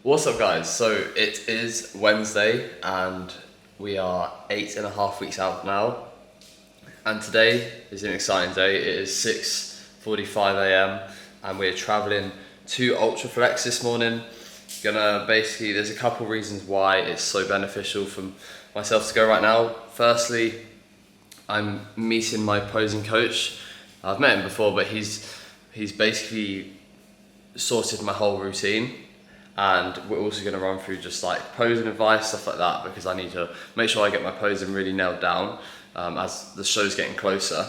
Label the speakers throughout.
Speaker 1: What's up guys? So it is Wednesday and we are 8.5 weeks out now, and today is an exciting day. It is 6:45 AM and we're traveling to Ultraflex this morning. There's a couple reasons why it's so beneficial for myself to go right now. Firstly, I'm meeting my posing coach. I've met him before, but he's basically sorted my whole routine. And we're also going to run through just like posing advice, stuff like that, because I need to make sure I get my posing really nailed down as the show's getting closer.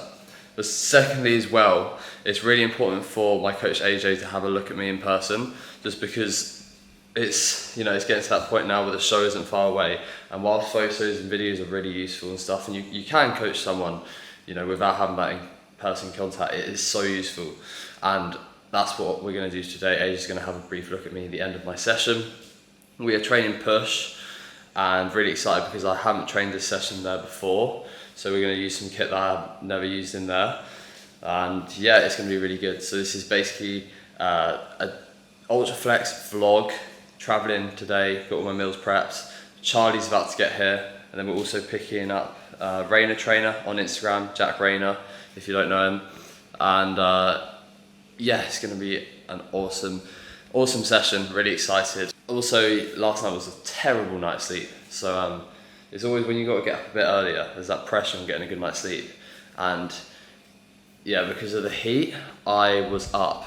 Speaker 1: But secondly as well, it's really important for my coach AJ to have a look at me in person, just because it's getting to that point now where the show isn't far away, and while photos and videos are really useful and stuff, and you can coach someone without having that in-person contact, it is so useful. And that's what we're going to do today. AJ's going to have a brief look at me at the end of my session. We are training push, and really excited because I haven't trained this session there before. So we're going to use some kit that I've never used in there. And yeah, it's going to be really good. So this is basically a Ultraflex vlog. Traveling today, got all my meals prepped. Charlie's about to get here. And then we're also picking up Rayner Trainer on Instagram, Jack Rayner, if you don't know him. And yeah, it's going to be an awesome session. Really excited. Also, last night was a terrible night's sleep. So it's always when you got to get up a bit earlier, there's that pressure on getting a good night's sleep. And yeah, because of the heat, I was up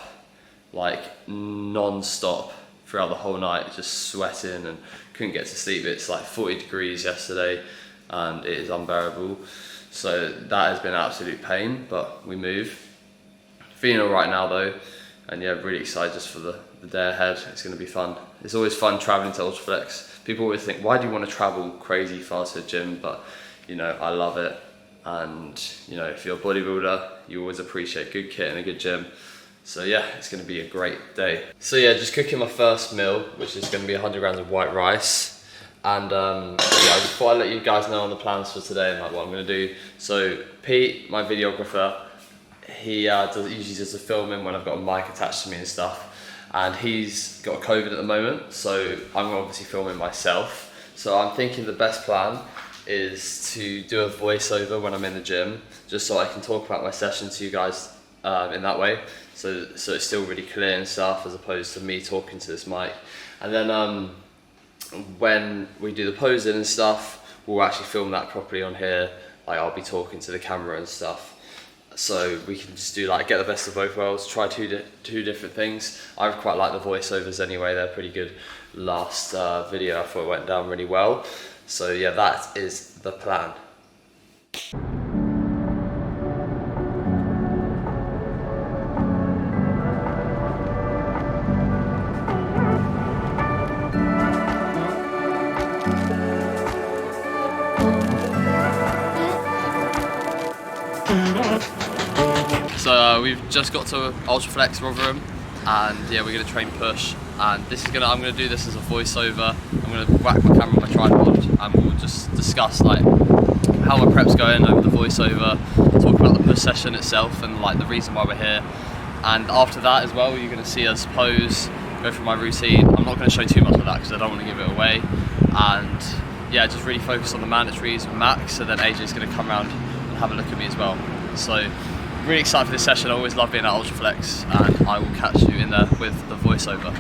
Speaker 1: like non-stop throughout the whole night, just sweating and couldn't get to sleep. It's like 40 degrees yesterday and it is unbearable. So that has been absolute pain, but we move. Feeling all right now though, and yeah, really excited just for the day ahead. It's going to be fun. It's always fun traveling to Ultraflex. People always think, why do you want to travel crazy fast to the gym? But I love it. And if you're a bodybuilder, you always appreciate good kit and a good gym. So yeah, it's going to be a great day. So yeah, just cooking my first meal, which is going to be 100 grams of white rice. And before I let you guys know on the plans for today and like what I'm going to do. So Pete, my videographer, he usually does the filming when I've got a mic attached to me and stuff. And he's got COVID at the moment, so I'm obviously filming myself. So I'm thinking the best plan is to do a voiceover when I'm in the gym, just so I can talk about my session to you guys in that way. So it's still really clear and stuff, as opposed to me talking to this mic. And then when we do the posing and stuff, we'll actually film that properly on here. Like I'll be talking to the camera and stuff. So we can just do get the best of both worlds, try two different things. I quite like the voiceovers anyway, they're pretty good. Last video I thought it went down really well. So yeah, that is the plan. So we've just got to Ultraflex Rotherham, and yeah, we're gonna train push. And I'm gonna do this as a voiceover. I'm gonna whack my camera on my tripod, and we'll just discuss how my prep's going over the voiceover, talk about the push session itself and the reason why we're here. And after that as well, you're gonna see us pose, go through my routine. I'm not gonna show too much of that because I don't want to give it away. And yeah, just really focus on the mandatories with Max, so then AJ's gonna come around and have a look at me as well. So really excited for this session. I always love being at Ultraflex, and I will catch you in there with the voiceover.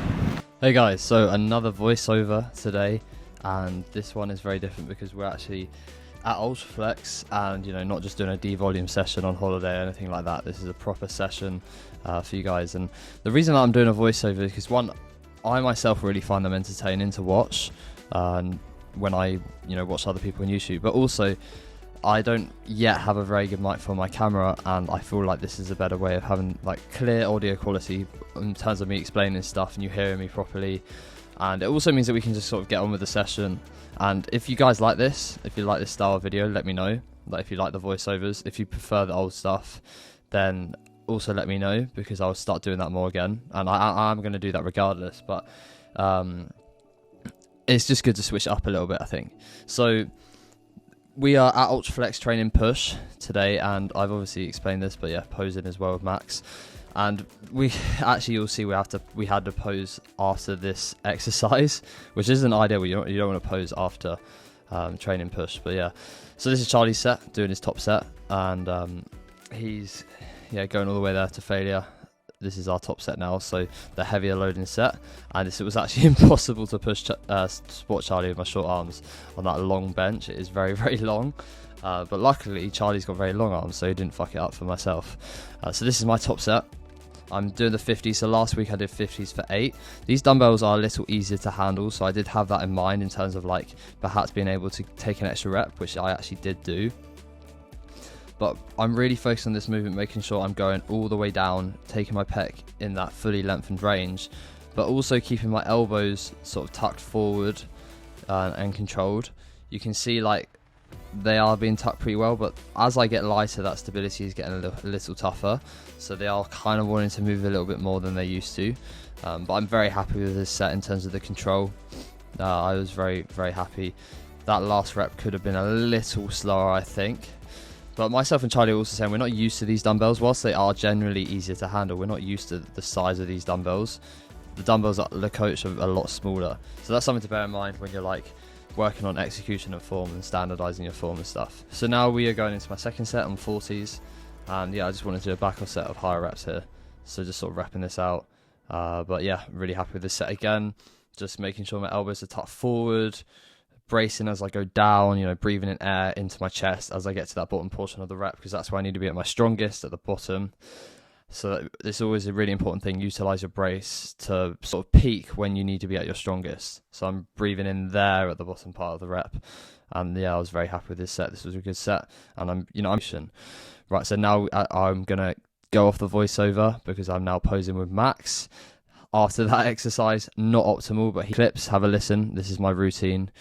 Speaker 1: Hey guys, so another voiceover today, and this one is very different because we're actually at Ultraflex, and not just doing a D-volume session on holiday or anything like that. This is a proper session for you guys, and the reason that I'm doing a voiceover is because one, I myself really find them entertaining to watch, when I watch other people on YouTube, but also I don't yet have a very good mic for my camera, and I feel like this is a better way of having clear audio quality in terms of me explaining stuff and you hearing me properly. And it also means that we can just sort of get on with the session. And if you guys like this, if you like this style of video, let me know. If you like the voiceovers, if you prefer the old stuff, then also let me know, because I'll start doing that more again. And I'm going to do that regardless, but it's just good to switch it up a little bit, I think. So we are at Ultraflex training push today, and I've obviously explained this, but yeah, posing as well with Max. And you'll see we had to pose after this exercise, which isn't ideal. You don't want to pose after training push. But yeah, so this is Charlie's set, doing his top set, and he's going all the way there to failure. This is our top set now, so the heavier loading set, and it was actually impossible to push Sport Charlie with my short arms on that long bench. It is very, very long, but luckily Charlie's got very long arms, so he didn't fuck it up for myself. So this is my top set. I'm doing the 50s, so last week I did 50s for 8. These dumbbells are a little easier to handle, so I did have that in mind in terms of like perhaps being able to take an extra rep, which I actually did do. But I'm really focused on this movement, making sure I'm going all the way down, taking my pec in that fully lengthened range, but also keeping my elbows sort of tucked forward and controlled. You can see like they are being tucked pretty well, but as I get lighter, that stability is getting a little tougher. So they are kind of wanting to move a little bit more than they used to. But I'm very happy with this set in terms of the control. I was very, very happy. That last rep could have been a little slower, I think. But myself and Charlie are also saying we're not used to these dumbbells. Whilst they are generally easier to handle, we're not used to the size of these dumbbells. The dumbbells that the coach are a lot smaller. So that's something to bear in mind when you're like working on execution and form and standardizing your form and stuff. So now we are going into my second set on 40s. And yeah, I just wanted to do a backup set of higher reps here. So just sort of repping this out. But yeah, really happy with this set again. Just making sure my elbows are tucked forward, bracing as I go down, breathing in air into my chest as I get to that bottom portion of the rep, because that's where I need to be at my strongest, at the bottom. So it's always a really important thing, utilize your brace to sort of peak when you need to be at your strongest. So I'm breathing in there at the bottom part of the rep. And yeah, I was very happy with this set. This was a good set. And I'm right, so now I'm going to go off the voiceover because I'm now posing with Max. After that exercise, not optimal, but clips, have a listen. This is my routine.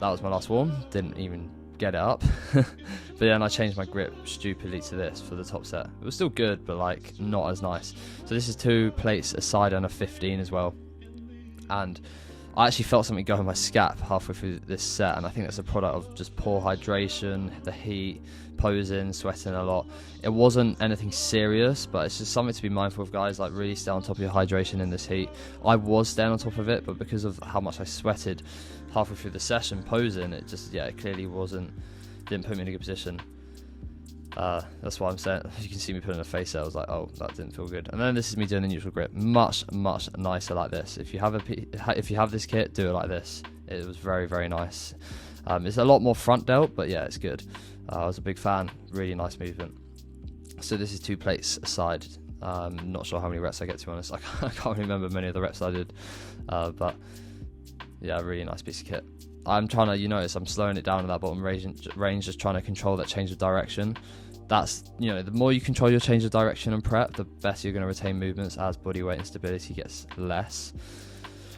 Speaker 1: That was my last one, didn't even get it up. But then I changed my grip stupidly to this for the top set. It was still good, but like not as nice. So this is 2 plates a side and a 15 as well. And I actually felt something go in my scap halfway through this set, and I think that's a product of just poor hydration, the heat, posing, sweating a lot. It wasn't anything serious, but it's just something to be mindful of, guys. Like, really stay on top of your hydration in this heat. I was staying on top of it, but because of how much I sweated halfway through the session posing, it just, yeah, it clearly didn't put me in a good position. That's why I'm saying, you can see me putting a face there. I was like, oh, that didn't feel good. And then this is me doing the neutral grip, much nicer like this. If you have this kit, do it like this. It was very, very nice. It's a lot more front delt, but yeah, it's good. I was a big fan. Really nice movement. So this is 2 plates aside. Not sure how many reps I get, to be honest. I can't remember many of the reps I did, but yeah, really nice piece of kit. I'm trying to, you notice I'm slowing it down in that bottom range, just trying to control that change of direction. That's, you know, the more you control your change of direction and prep, the better you're going to retain movements as body weight and stability gets less.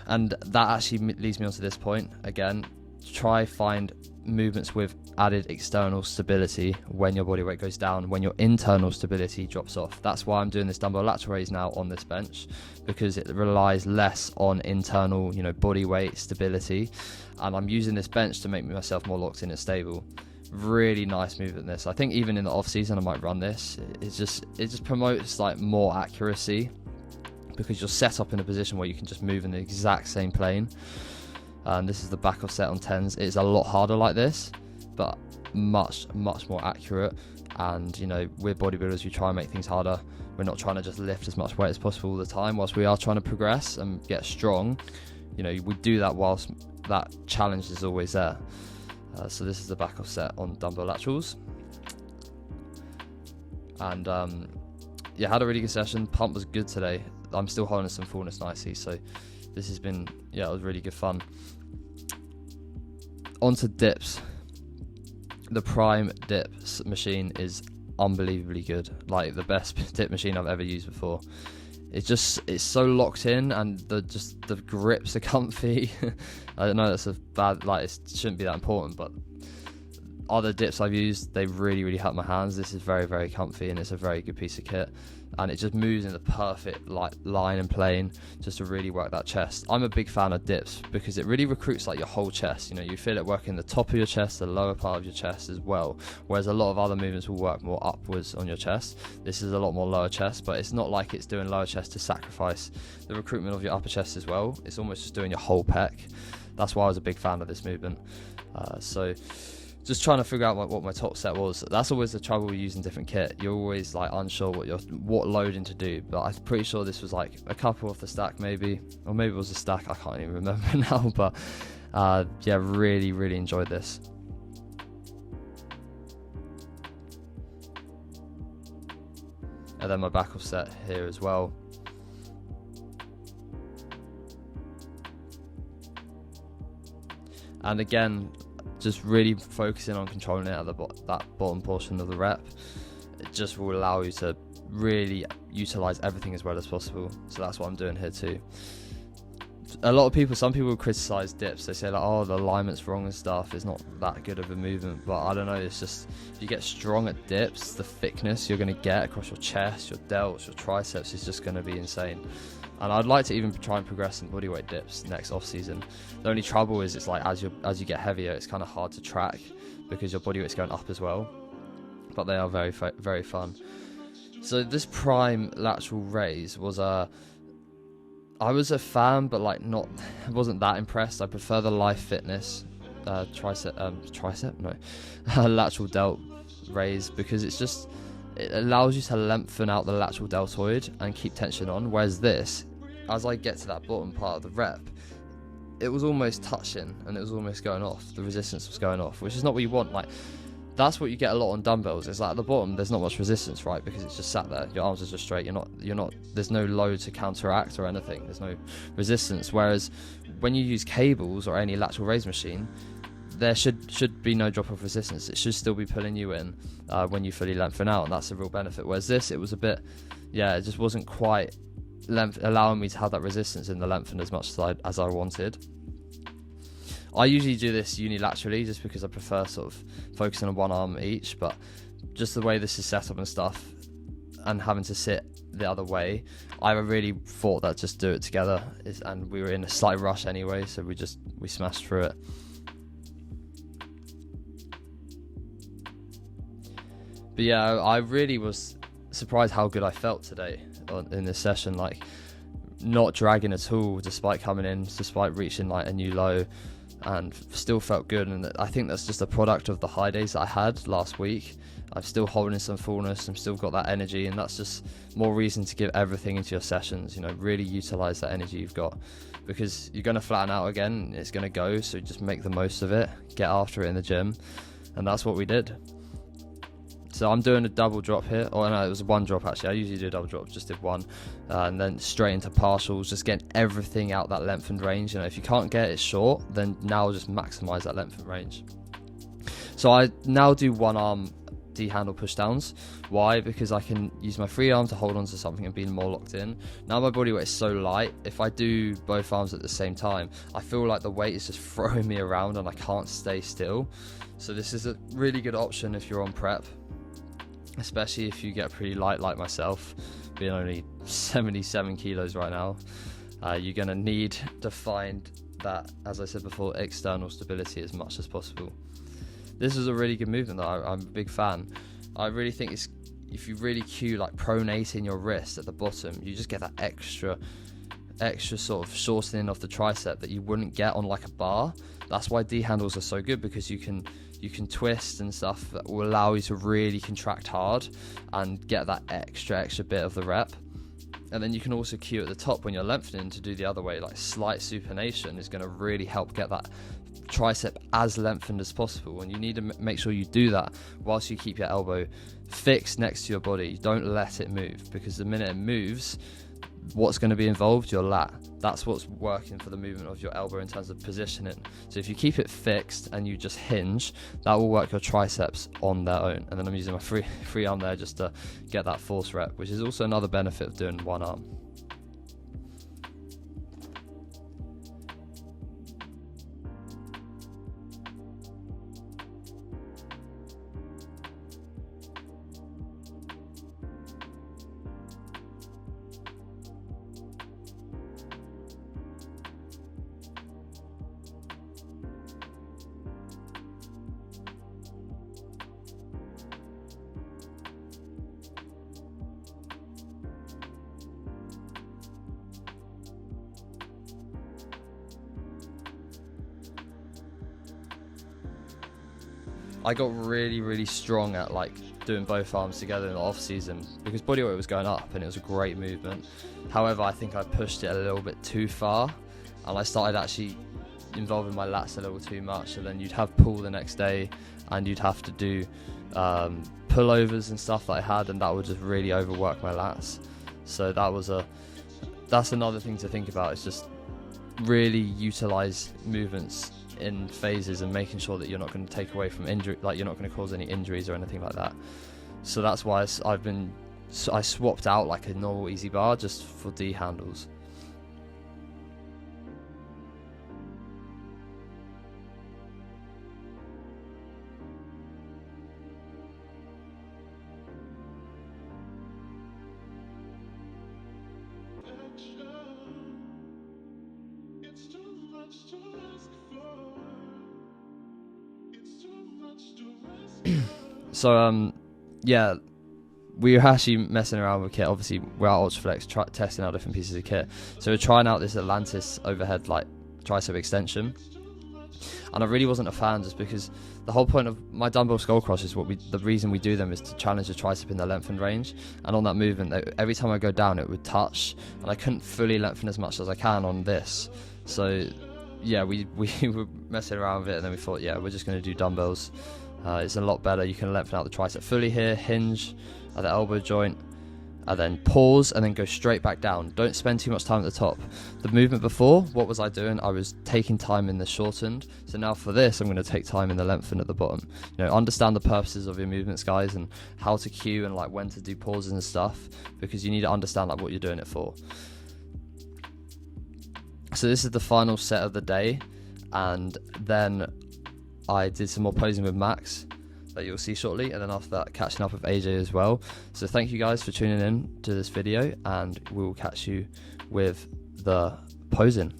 Speaker 1: And that actually leads me on to this point. Again, try find movements with added external stability when your body weight goes down, when your internal stability drops off. That's why I'm doing this dumbbell lateral raise now on this bench, because it relies less on internal, you know, body weight stability, and I'm using this bench to make myself more locked in and stable. Really nice movement this. I think even in the off season I might run this. It just promotes like more accuracy, because you're set up in a position where you can just move in the exact same plane. And this is the back off set on 10s. It's a lot harder like this, but much more accurate. And, you know, we're bodybuilders, we try and make things harder. We're not trying to just lift as much weight as possible all the time. Whilst we are trying to progress and get strong, you know, we do that whilst that challenge is always there. So this is the back off set on dumbbell laterals. And yeah, had a really good session. Pump was good today. I'm still holding some fullness nicely, so this has been, yeah, it was really good fun. Onto dips. The Prime dips machine is unbelievably good. Like, the best dip machine I've ever used before. It's so locked in, and the grips are comfy. I know that's a bad, like, it shouldn't be that important, but other dips I've used, they really help my hands. This is very, very comfy, and it's a very good piece of kit, and it just moves in the perfect line and plane just to really work that chest. I'm a big fan of dips because it really recruits like your whole chest. You know, you feel it working the top of your chest, the lower part of your chest as well, whereas a lot of other movements will work more upwards on your chest. This is a lot more lower chest, but it's not like it's doing lower chest to sacrifice the recruitment of your upper chest as well. It's almost just doing your whole pec. That's why I was a big fan of this movement. So just trying to figure out what my top set was. That's always the trouble with using different kit. You're always like unsure what loading to do, but I'm pretty sure this was like a couple off the stack maybe, or maybe it was a stack, I can't even remember now, but yeah, really enjoyed this. And then my back off set here as well. And again, just really focusing on controlling it at that bottom portion of the rep. It just will allow you to really utilize everything as well as possible. So that's what I'm doing here too. Some people criticize dips. They say like, oh, the alignment's wrong and stuff. It's not that good of a movement, but I don't know. It's just, if you get strong at dips, the thickness you're going to get across your chest, your delts, your triceps is just going to be insane. And I'd like to even try and progress in bodyweight dips next off season. The only trouble is it's like as you get heavier, it's kind of hard to track because your bodyweight's going up as well. But they are very very fun. So this Prime lateral raise was I was a fan, but like I wasn't that impressed. I prefer the Life Fitness lateral delt raise, because it allows you to lengthen out the lateral deltoid and keep tension on, whereas this, as I get to that bottom part of the rep, it was almost touching and it was almost going off. The resistance was going off, which is not what you want. Like, that's what you get a lot on dumbbells. It's like at the bottom there's not much resistance, right? Because it's just sat there. Your arms are just straight. You're not. There's no load to counteract or anything. There's no resistance. Whereas when you use cables or any lateral raise machine, there should be no drop of resistance. It should still be pulling you in when you fully lengthen out, and that's a real benefit. Whereas this, it was a bit, it just wasn't quite allowing me to have that resistance in the lengthen as much as I wanted. I usually do this unilaterally just because I prefer sort of focusing on one arm each, but just the way this is set up and stuff, and having to sit the other way, I really thought that just do it together, and we were in a slight rush anyway, so we smashed through it. But yeah, I really was surprised how good I felt today in this session, like not dragging at all, despite coming in, despite reaching like a new low, and still felt good. And I think that's just a product of the high days that I had last week. I'm still holding some fullness, I'm still got that energy, and that's just more reason to give everything into your sessions. You know, really utilize that energy you've got, because you're going to flatten out again, it's going to go, so just make the most of it, get after it in the gym. And that's what we did. So I'm doing a double drop here, or no, it was one drop actually. I usually do a double drop, just did one, and then straight into partials, just getting everything out that lengthened range. You know, if you can't get it short, then now just maximize that lengthened range. So I now do one arm D handle push downs. Why? Because I can use my free arm to hold on to something and be more locked in. Now my body weight is so light, if I do both arms at the same time, I feel like the weight is just throwing me around and I can't stay still. So this is a really good option if you're on prep, especially if you get pretty light like myself, being only 77 kilos right now. You're going to need to find that, as I said before, external stability as much as possible. This is a really good movement that I'm a big fan. I really think it's, if you really cue like pronating your wrist at the bottom, you just get that extra sort of shortening of the tricep that you wouldn't get on like a bar. That's why D handles are so good, because you can twist and stuff that will allow you to really contract hard and get that extra bit of the rep. And then you can also cue at the top when you're lengthening to do the other way, like slight supination is going to really help get that tricep as lengthened as possible. And you need to make sure you do that whilst you keep your elbow fixed next to your body. Don't let it move, because the minute it moves, what's going to be involved? Your lat. That's what's working for the movement of your elbow in terms of positioning. So if you keep it fixed and you just hinge, that will work your triceps on their own. And then I'm using my free arm there just to get that force rep, which is also another benefit of doing one arm. I got really strong at like doing both arms together in the off season, because body weight was going up and it was a great movement. However, I think I pushed it a little bit too far, and I started actually involving my lats a little too much. So then you'd have pull the next day, and you'd have to do pullovers and stuff that I had, and that would just really overwork my lats. So that's another thing to think about, is just really utilize movements in phases and making sure that you're not going to take away from injury, like you're not going to cause any injuries or anything like that. So that's why I swapped out like a normal easy bar just for D handles. So yeah, we were actually messing around with kit. Obviously we're at Ultraflex testing out different pieces of kit, so we're trying out this Atlantis overhead like tricep extension, and I really wasn't a fan, just because the whole point of my dumbbell skull crush is the reason we do them is to challenge the tricep in the lengthened range. And on that movement, every time I go down it would touch, and I couldn't fully lengthen as much as I can on this. So yeah, we were messing around with it, and then we thought, yeah, we're just going to do dumbbells. It's a lot better. You can lengthen out the tricep fully here, hinge at the elbow joint, and then pause, and then go straight back down. Don't spend too much time at the top. The movement before, what was I doing? I was taking time in the shortened. So now for this, I'm going to take time in the lengthened at the bottom. You know, understand the purposes of your movements, guys, and how to cue and like when to do pauses and stuff, because you need to understand like what you're doing it for. So this is the final set of the day, and then I did some more posing with Max. that you'll see shortly, and then after that catching up with AJ as well. So thank you guys for tuning in to this video, and we will catch you with the posing.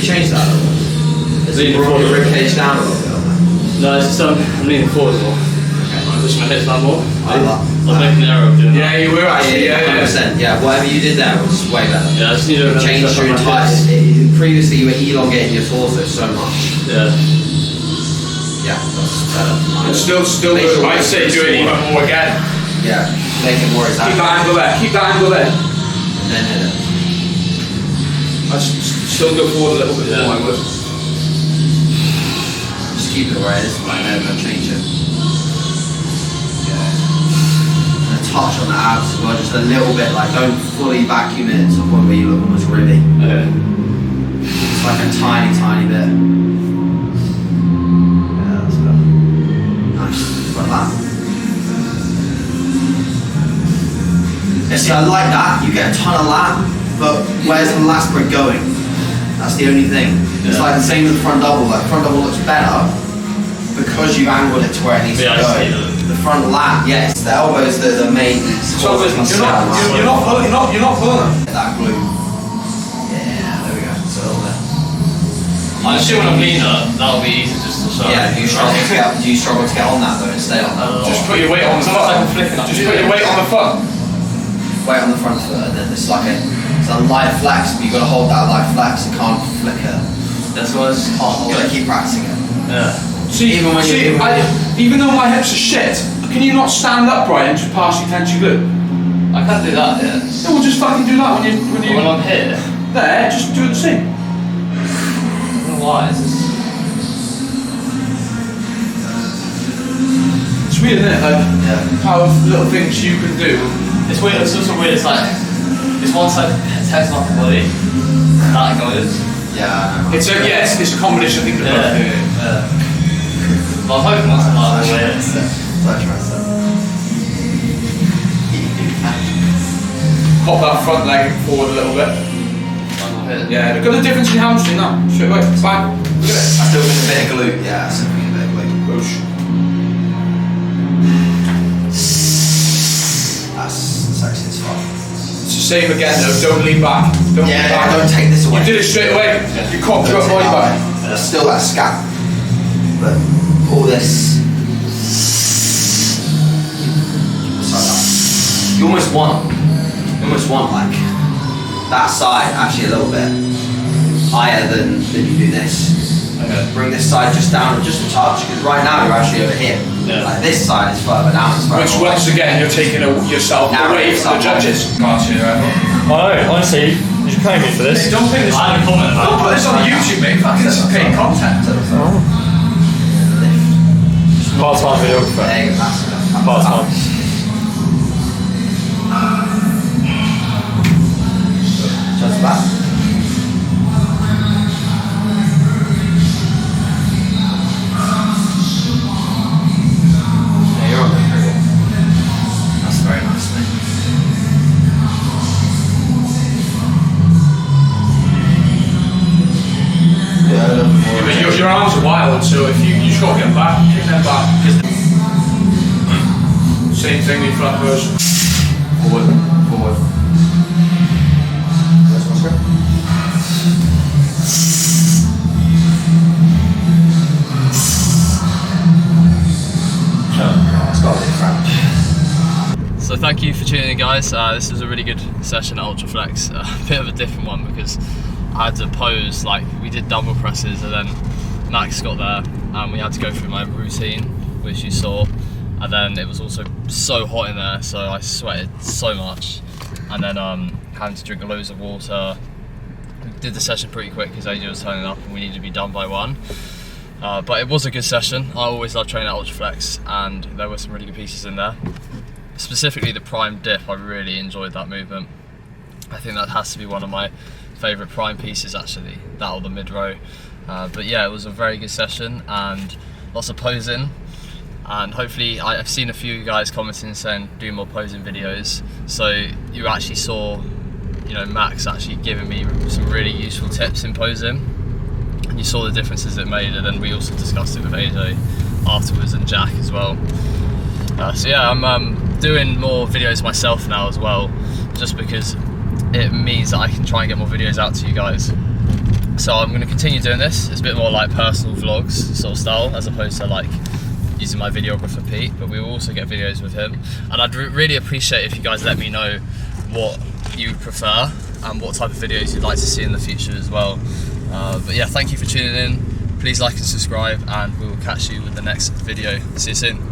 Speaker 2: Change that a little bit. Is it brought your ribcage down a little bit on that?
Speaker 1: No, it's just I'm leaning forward more.
Speaker 2: Okay.
Speaker 1: I'm pushing my hips down more.
Speaker 2: I
Speaker 1: was making an error of doing that.
Speaker 3: Yeah, you were actually. Yeah,
Speaker 2: 100%. Yeah, whatever you did there was way better.
Speaker 1: Yeah, I just need to
Speaker 2: change your entire. Previously, you were elongating your torso so much.
Speaker 1: Yeah.
Speaker 2: Yeah, that's better.
Speaker 3: Still good. I'd say do it even more again.
Speaker 2: Yeah, make it more exact.
Speaker 3: Keep that angle there. Keep that angle there.
Speaker 2: And then hit it.
Speaker 3: I'd still go forward a little bit more. I would.
Speaker 2: Just keep it where it is. Right now, don't change it. Yeah. And a touch on the abs as well, just a little bit. Like, don't fully vacuum it to the point where you look almost ribby.
Speaker 1: Okay.
Speaker 2: It's like a tiny, tiny bit. Yeah, that's better. Nice. Like that. Yeah, see, I like that. You get a ton of lap, but where's the last sprint going? That's the only thing. It's like the same with the front double. Like, front double looks better because you've angled it to where it needs to go. The front lat, yes, the elbows, the main.
Speaker 3: So you're not pulling them.
Speaker 2: That glute. Yeah, there we go. So a little bit.
Speaker 1: I assume when I'm leaner, that'll be easy just to show.
Speaker 2: Yeah, do you struggle to get on that though and stay on that?
Speaker 3: Just put your weight on the foot. Just put your weight on the foot.
Speaker 2: Weight on the front foot, and then it's like it's a light flex, but you've got to hold that light flex. You can't flicker.
Speaker 1: That's what it's hard.
Speaker 2: You've got to keep practicing it.
Speaker 1: Yeah.
Speaker 3: See, even though my hips are shit, can you not stand upright and just partially tense your glute?
Speaker 1: I can't do that, yeah.
Speaker 3: No, we'll just fucking do that when
Speaker 1: I'm here.
Speaker 3: There, just do it the same.
Speaker 1: I don't know why.
Speaker 3: It's weird, isn't it? Like, how little things you can do.
Speaker 1: It's weird, it's also weird, it's like, it's one side tension off the body, that goes.
Speaker 2: Yeah, I know.
Speaker 3: It's a combination of things.
Speaker 1: Yeah. Well, I'm hoping that's not the way it's
Speaker 3: Pop that front leg forward a little bit. Yeah, look at the difference in hamstring now. Straight away, bang. Look at it.
Speaker 2: I still think a bit of glute, yeah, I still think a bit of glute.
Speaker 3: Push.
Speaker 2: That's sexy as fuck.
Speaker 3: It's the same again though, don't lean back. Don't lean back.
Speaker 2: Don't take this away.
Speaker 3: You did it straight away. You cocked your body back.
Speaker 2: There's still that scap. But all this. It's like that. You almost want like that side actually a little bit higher than you do this.
Speaker 3: Okay.
Speaker 2: bring this side just down just a touch, because right now you're actually over here.
Speaker 4: Yeah.
Speaker 2: Like this side is further down.
Speaker 3: Which once again, you're taking yourself away from the judges. Gotcha, right?
Speaker 4: I know, honestly, you should pay me for this.
Speaker 3: Hey, don't pay this.
Speaker 4: I had a comment about
Speaker 3: Don't put this on YouTube, mate. Fucking this is paid content.
Speaker 4: part-time videographer. Part-time.
Speaker 2: Just back. Yeah, you're on the trigger. That's very nice, mate.
Speaker 3: Yeah, but your arms are wild, so if you just got to get back, kick them back. Same thing in front version.
Speaker 2: Forward, forward. Where's Oscar? It's got a bit cramped.
Speaker 1: So thank you for tuning in, guys. This was a really good session at Ultraflex. A bit of a different one because I had to pose, like we did dumbbell presses, and then Max got there and we had to go through my routine, which you saw. And then it was also so hot in there, so I sweated so much. And then having to drink loads of water. We did the session pretty quick because AJ was turning up and we needed to be done by 1. But it was a good session. I always love training at Ultraflex, and there were some really good pieces in there. Specifically the prime dip, I really enjoyed that movement. I think that has to be one of my favourite prime pieces actually, that or the mid row. But yeah, it was a very good session and lots of posing. And hopefully, I've seen a few guys commenting saying do more posing videos. So you actually saw, you know, Max actually giving me some really useful tips in posing. And you saw the differences it made, and then we also discussed it with AJ afterwards and Jack as well. So yeah, I'm doing more videos myself now as well, just because it means that I can try and get more videos out to you guys. So I'm going to continue doing this. It's a bit more like personal vlogs sort of style, as opposed to like using my videographer Pete, but we will also get videos with him. And I'd really appreciate if you guys let me know what you prefer and what type of videos you'd like to see in the future as well. But yeah, thank you for tuning in. Please like and subscribe, and we will catch you with the next video. See you soon.